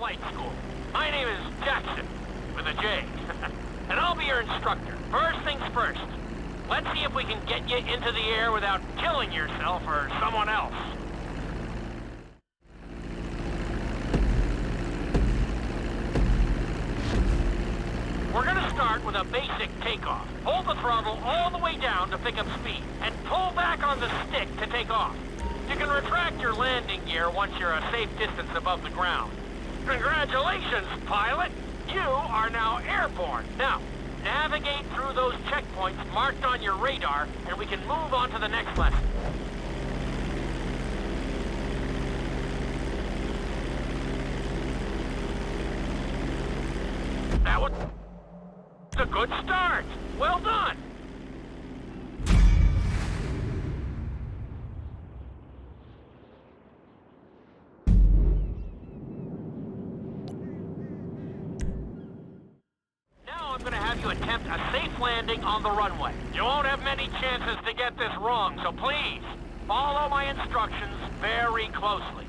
flight school. My name is Jackson, with a J. And I'll be your instructor. First things first. Let's see if we can get you into the air without killing yourself or someone else. We're gonna start with a basic takeoff. Hold the throttle all the way down to pick up speed, and pull back on the stick to take off. You can retract your landing gear once you're a safe distance above the ground. Congratulations, pilot! You are now airborne. Now, navigate through those checkpoints marked on your radar, and we can move on to the next lesson. That was a good start. Well done. Now I'm going to have you attempt a safe landing on the runway. You won't have many chances to get this wrong, so please follow my instructions very closely.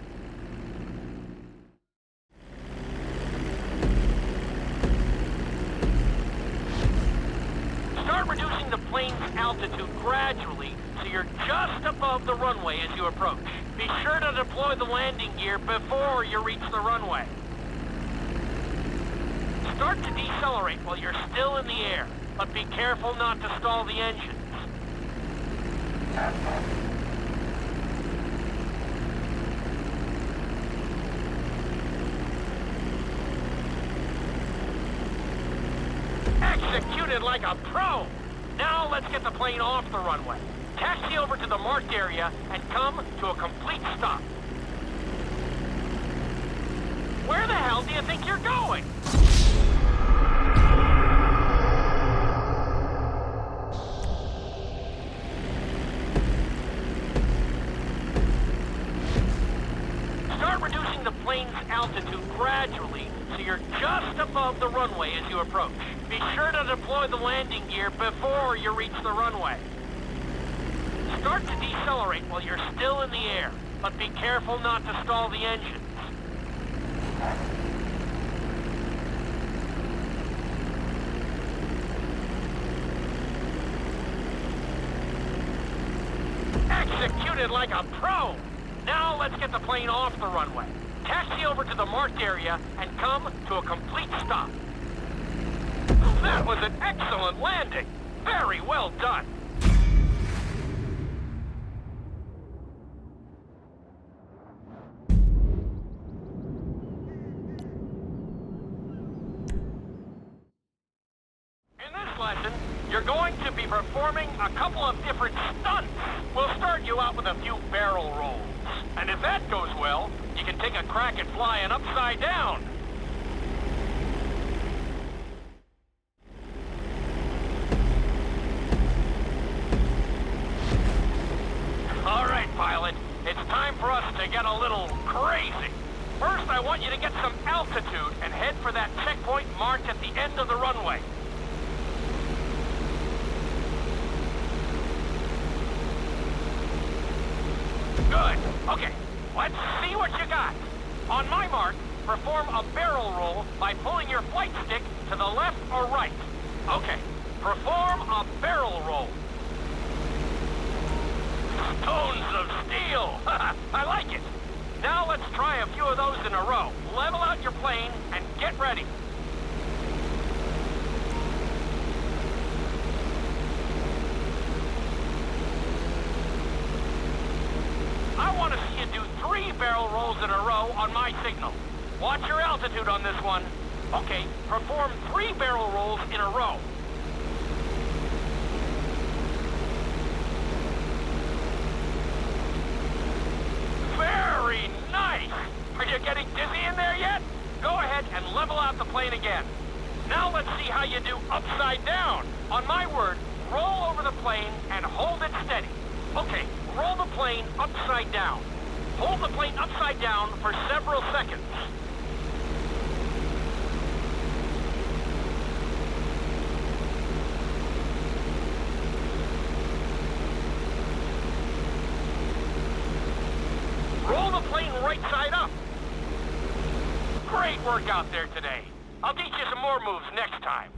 Start reducing the plane's altitude gradually so you're just above the runway as you approach. Be sure to deploy the landing gear before you reach the runway. Start to decelerate while you're still in the air, but be careful not to stall the engines. Executed like a pro! Now let's get the plane off the runway. Taxi over to the marked area and come to a complete stop. Where the hell do you think you're going? Start reducing the plane's altitude gradually so you're just above the runway as you approach. Be sure to deploy the landing gear before you reach the runway. Start to decelerate while you're still in the air, but be careful not to stall the engines. Executed like a pro! Now let's get the plane off the runway. Taxi over to the marked area and come to a complete stop. That was an excellent landing. Very well done. In this lesson, you're going to be performing a couple of different stunts. We'll start you out with a few barrel rolls. And if that goes well, you can take a crack at flying upside down. All right, pilot. It's time for us to get a little crazy. First, I want you to get some altitude and head for that checkpoint marked at the end of the runway. Good. Okay, let's see what you got. On my mark, perform a barrel roll by pulling your flight stick to the left or right. Okay, perform a barrel roll. Stones of steel! I like it. Now let's try a few of those in a row. Level out your plane and get ready. I want to see you do 3 barrel rolls in a row on my signal. Watch your altitude on this one. Okay, perform 3 barrel rolls in a row. Very nice! Are you getting dizzy in there yet? Go ahead and level out the plane again. Now let's see how you do upside down. On my word, roll over the plane and hold it steady. Okay, roll the plane upside down. Hold the plane upside down for several seconds. Roll the plane right side up. Great work out there today. I'll teach you some more moves next time.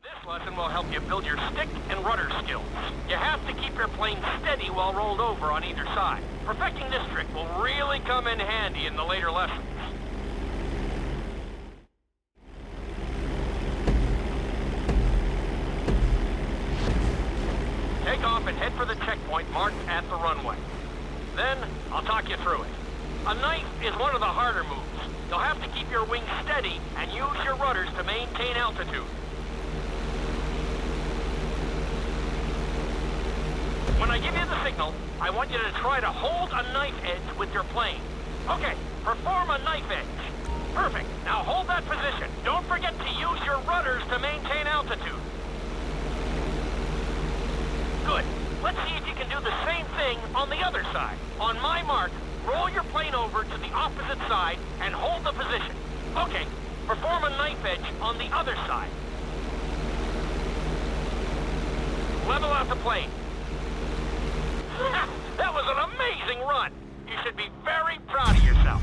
This lesson will help you build your stick and rudder skills. You have to keep your plane steady while rolled over on either side. Perfecting this trick will really come in handy in the later lessons. Take off and head for the checkpoint marked at the runway. Then, I'll talk you through it. A knife is one of the harder moves. You'll have to keep your wings steady and use your rudders to maintain altitude. When I give you the signal, I want you to try to hold a knife edge with your plane. Okay, perform a knife edge. Perfect. Now hold that position. Don't forget to use your rudders to maintain altitude. Good. Let's see if you can do the same thing on the other side. On my mark, roll your plane over to the opposite side and hold the position. Okay, perform a knife edge on the other side. Level out the plane. That was an amazing run. You should be very proud of yourself.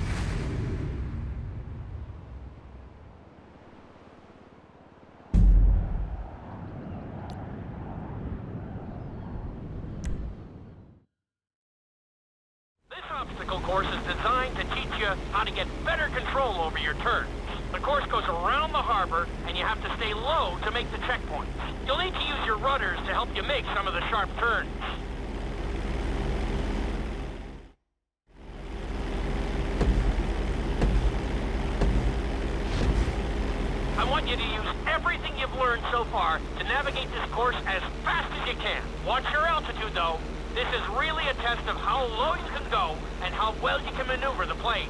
This obstacle course is designed to teach you how to get better control over your turns. The course goes around the harbor, and you have to stay low to make the checkpoints. You'll need to use your rudders to help you make some of the sharp turns. I want you to use everything you've learned so far to navigate this course as fast as you can. Watch your altitude, though. This is really a test of how low you can go and how well you can maneuver the plane.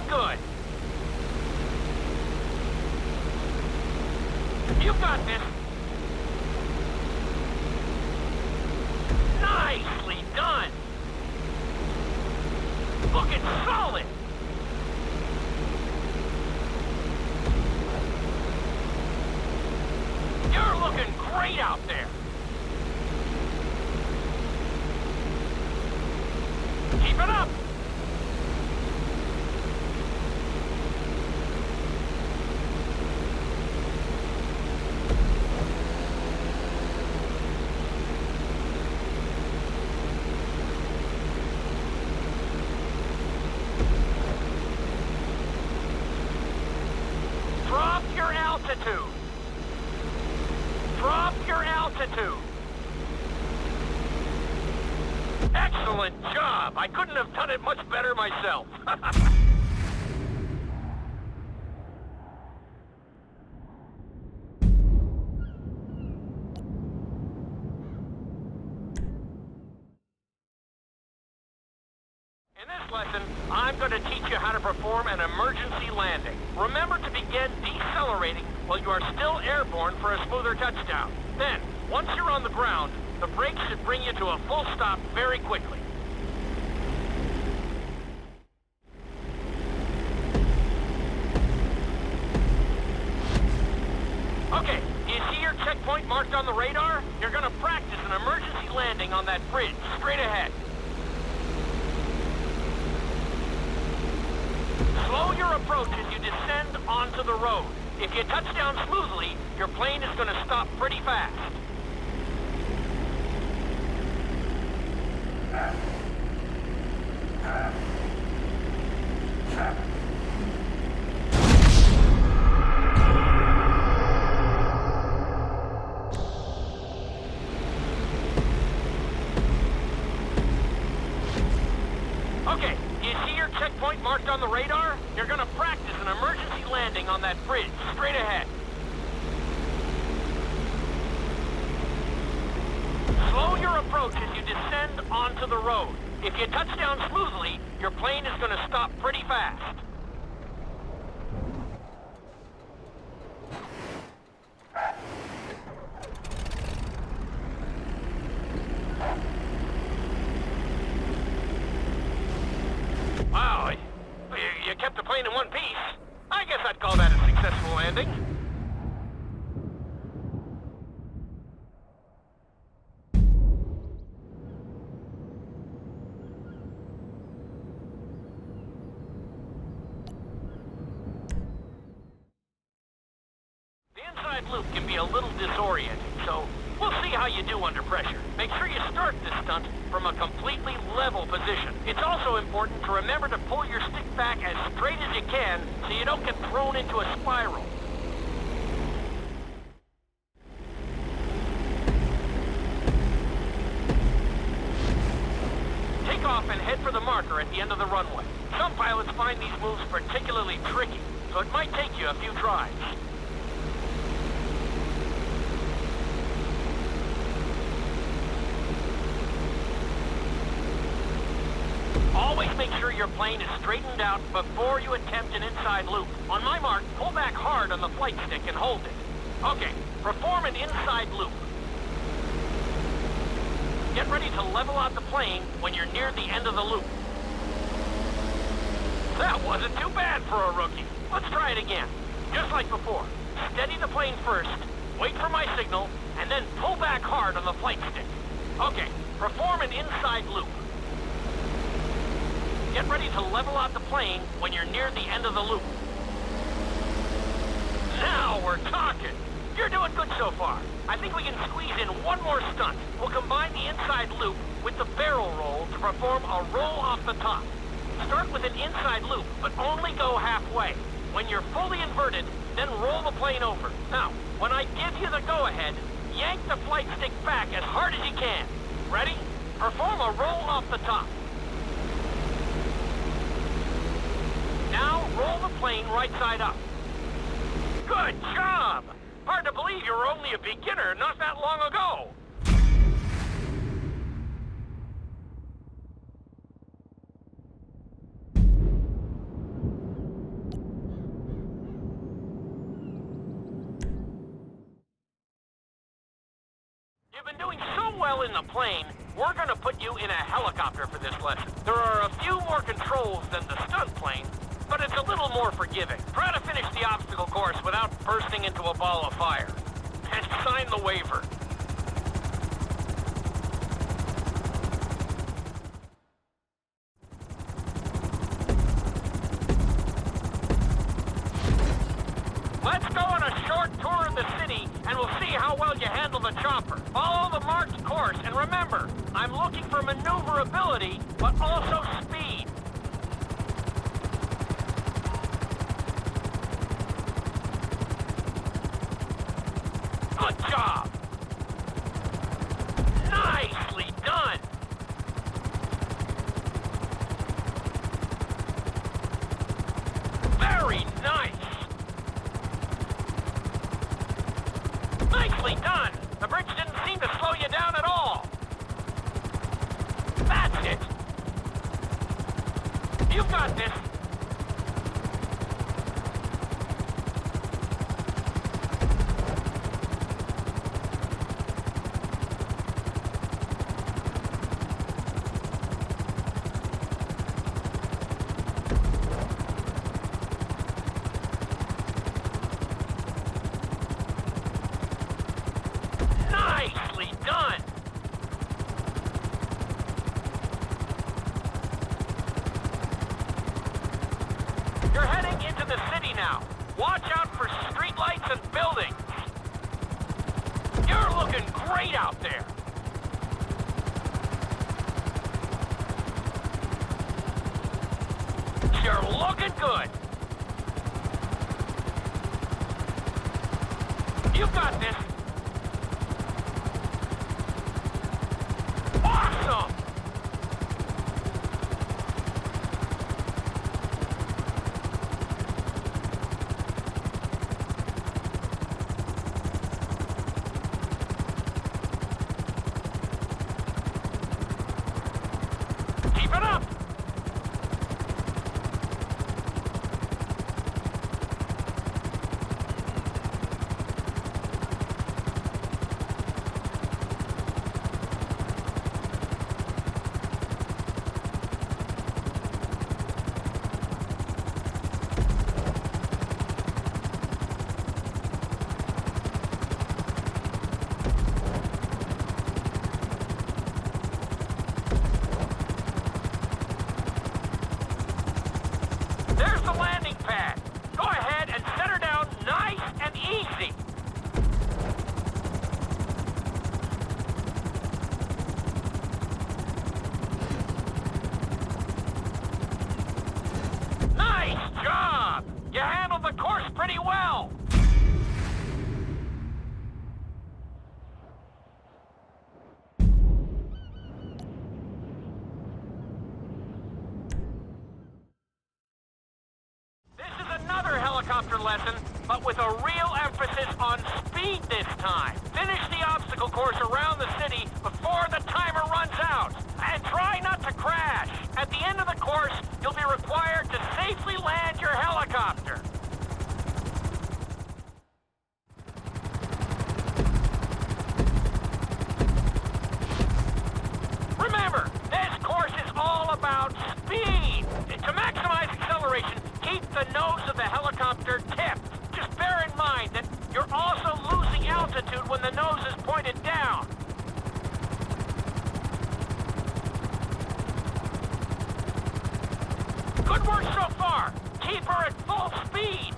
Good. You got this. Nicely done. Looking solid. You're looking great out there. Keep it up. Drop your altitude. Excellent job. I couldn't have done it much better myself. In this lesson, I'm going to teach you how to perform an emergency landing. Remember to begin decelerating while you are still airborne for a smoother touchdown. Then, once you're on the ground, the brakes should bring you to a full stop very quickly. Okay, do you see your checkpoint marked on the radar? You're going to practice an emergency landing on that bridge straight ahead. approach as you descend onto the road. If you touch down smoothly, your plane is going to stop pretty fast. Okay, do you see your checkpoint marked on the radar? You're gonna practice an emergency landing on that bridge, straight ahead. Slow your approach as you descend onto the road. If you touch down smoothly, your plane is gonna stop pretty fast. Wow, you kept the plane in one piece. I guess I'd call that a successful landing. The inside loop can be a little disorienting, so we'll see how you do under pressure. Make sure you start this stunt from a completely level position. It's also important to remember to pull your stick back as straight as you can so you don't get thrown into a spiral. Take off and head for the marker at the end of the runway. Some pilots find these moves particularly tricky, so it might take you a few tries. Always make sure your plane is straightened out before you attempt an inside loop. On my mark, pull back hard on the flight stick and hold it. Okay, perform an inside loop. Get ready to level out the plane when you're near the end of the loop. That wasn't too bad for a rookie. Let's try it again. Just like before. Steady the plane first, wait for my signal, and then pull back hard on the flight stick. Okay, perform an inside loop. Get ready to level out the plane when you're near the end of the loop. Now we're talking. You're doing good so far. I think we can squeeze in one more stunt. We'll combine the inside loop with the barrel roll to perform a roll off the top. Start with an inside loop, but only go halfway. When you're fully inverted, then roll the plane over. Now, when I give you the go-ahead, yank the flight stick back as hard as you can. Ready? Perform a roll off the top. Now, roll the plane right side up. Good job! Hard to believe you were only a beginner not that long ago. You've been doing so well in the plane, we're going to put you in a helicopter for this lesson. There are a few more controls than the stunt plane, but it's a little more forgiving. Try to finish the obstacle course without bursting into a ball of fire. And sign the waiver. Let's go on a short tour of the city, and we'll see how well you handle the chopper. Follow the marked course, and remember, I'm looking for maneuverability, but also speed. Good job! Nicely done! Very nice! Nicely done! The bridge didn't seem to slow you down at all. That's it! You got this! Nicely done! in the city now. Watch out for streetlights and buildings. You're looking great out there. You're looking good. You got this. Awesome! Keep it up! There's the landing pad. Go ahead and set her down nice and easy. Nice job! You handled the course pretty well. This is another helicopter lesson, but with a real emphasis on speed this time. Finish the obstacle course around the city before the timer runs out. And try not to crash. At the end of the course, you'll be required to safely land your helicopter. Remember, this course is all about speed. To maximize acceleration, keep the nose of the helicopter tipped. Just bear in mind that you're also losing altitude when the nose is pointed down. Good work so far. Keep her at full speed.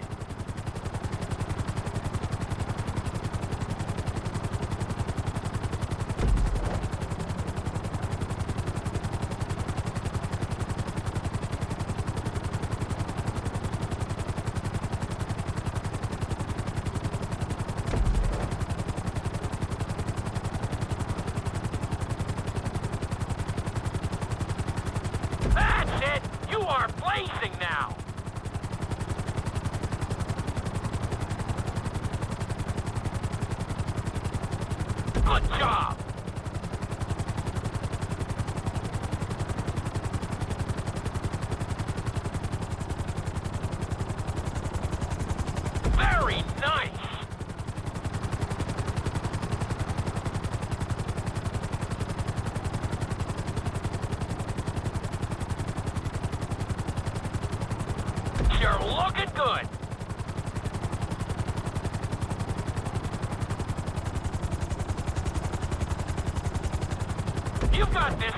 That's it! You are blazing now! Good job! Very nice! You're looking good! You got this!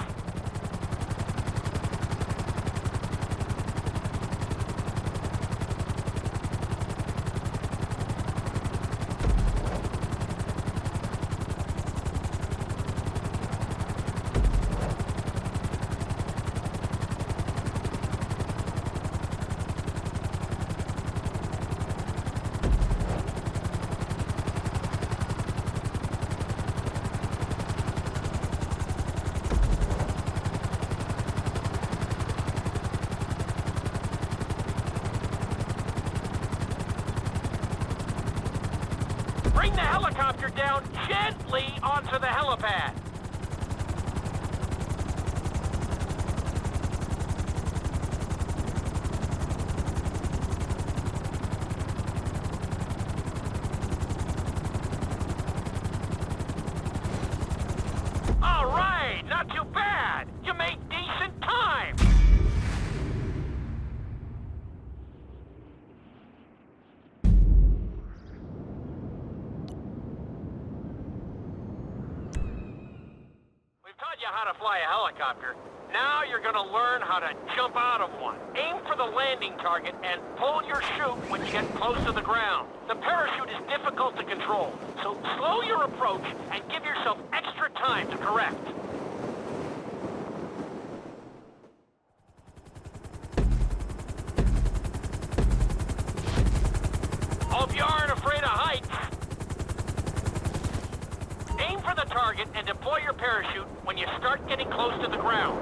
Bring the helicopter down gently onto the helipad. All right, not too bad. You made decent time. how to fly a helicopter. Now you're gonna learn how to jump out of one. Aim for the landing target and pull your chute when you get close to the ground. The parachute is difficult to control, so slow your approach and give yourself extra time to correct. Hope you aren't afraid of heights. Aim for the target and deploy your parachute when you start getting close to the ground.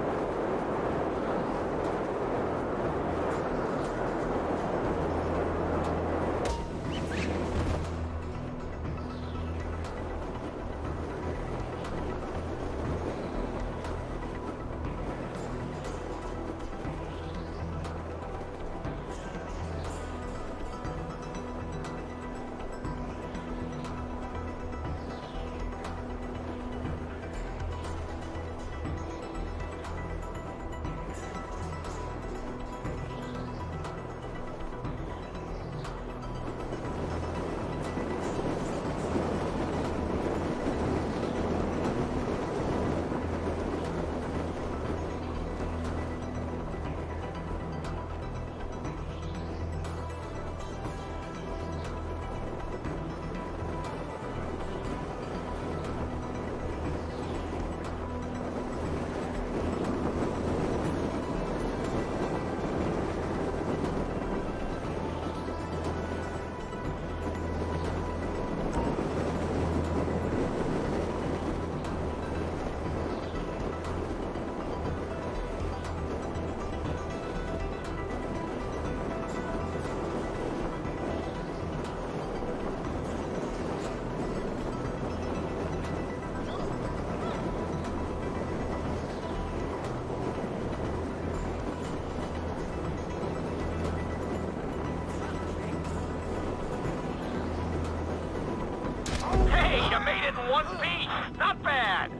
You made it in one piece. Not bad.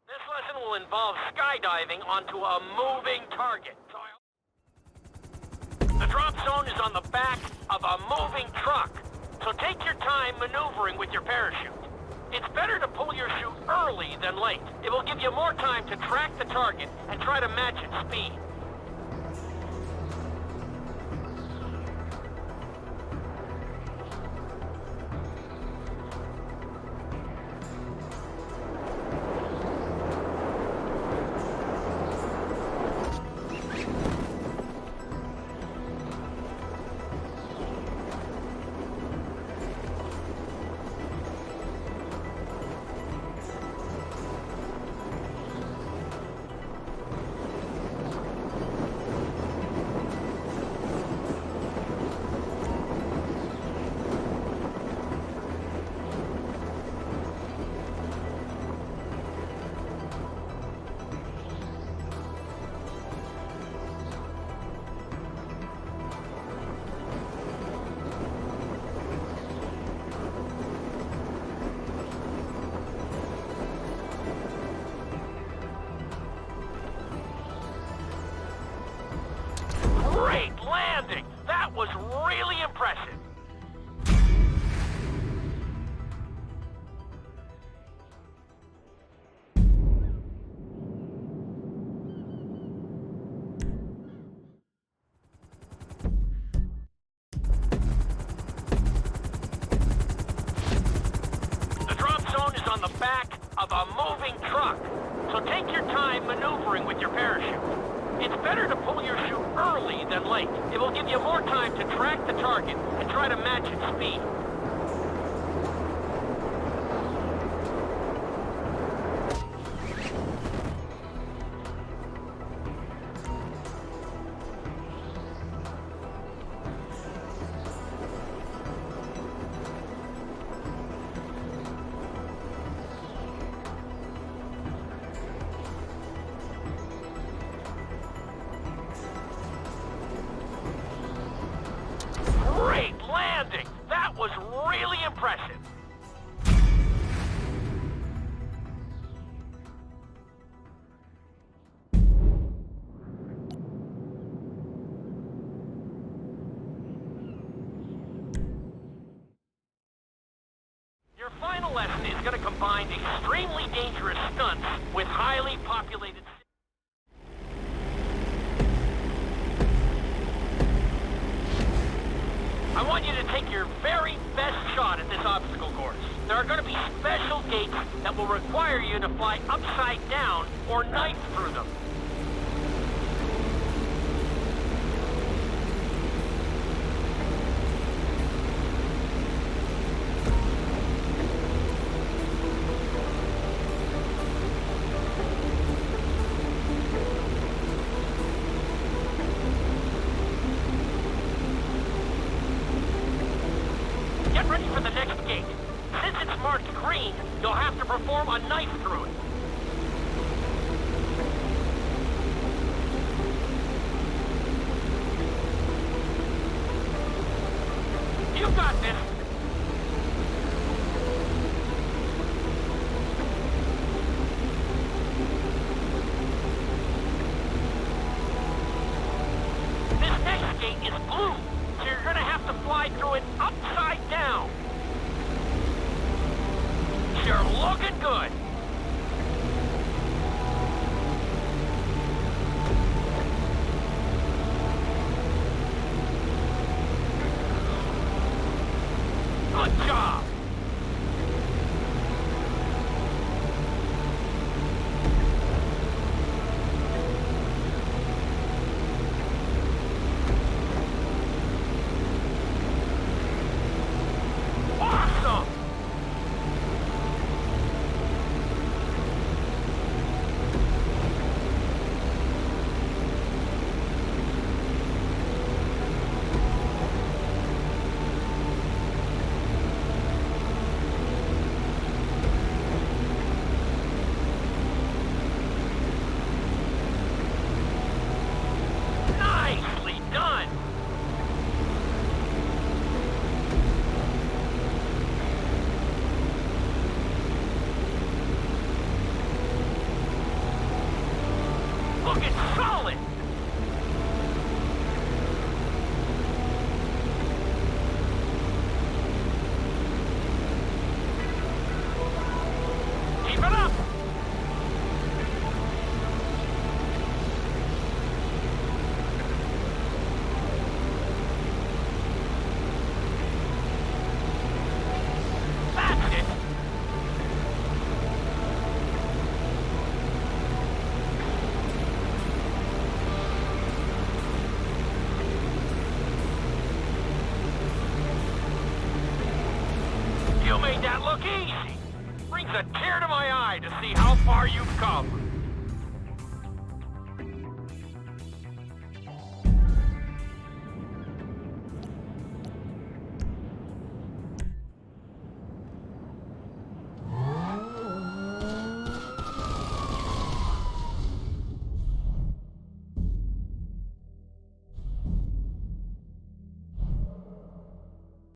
This lesson will involve skydiving onto a moving target. The drop zone is on the back of a moving truck. So take your time maneuvering with your parachute. It's better to pull your chute early than late. It will give you more time to track the target and try to match its speed. Great landing! That was really impressive. The drop zone is on the back of a moving truck, so take your time maneuvering with your parachute. It's better to pull your chute early than late. It will give you more time to track the target and try to match its speed. Great landing! That was combined extremely dangerous stunts with highly populated... I want you to take your very best shot at this obstacle course. There are going to be special gates that will require you to fly upside down or knife through them. Get ready for the next gate. Since it's marked green, you'll have to perform a knife through it. You got this. This next gate is blue, so you're gonna have to fly through it upside down. You're looking good. Good job. Awesome. Nicely done. Looking solid. Keep it up. That's it. You made that look easy. Brings a tear to my eye to see how far you've come.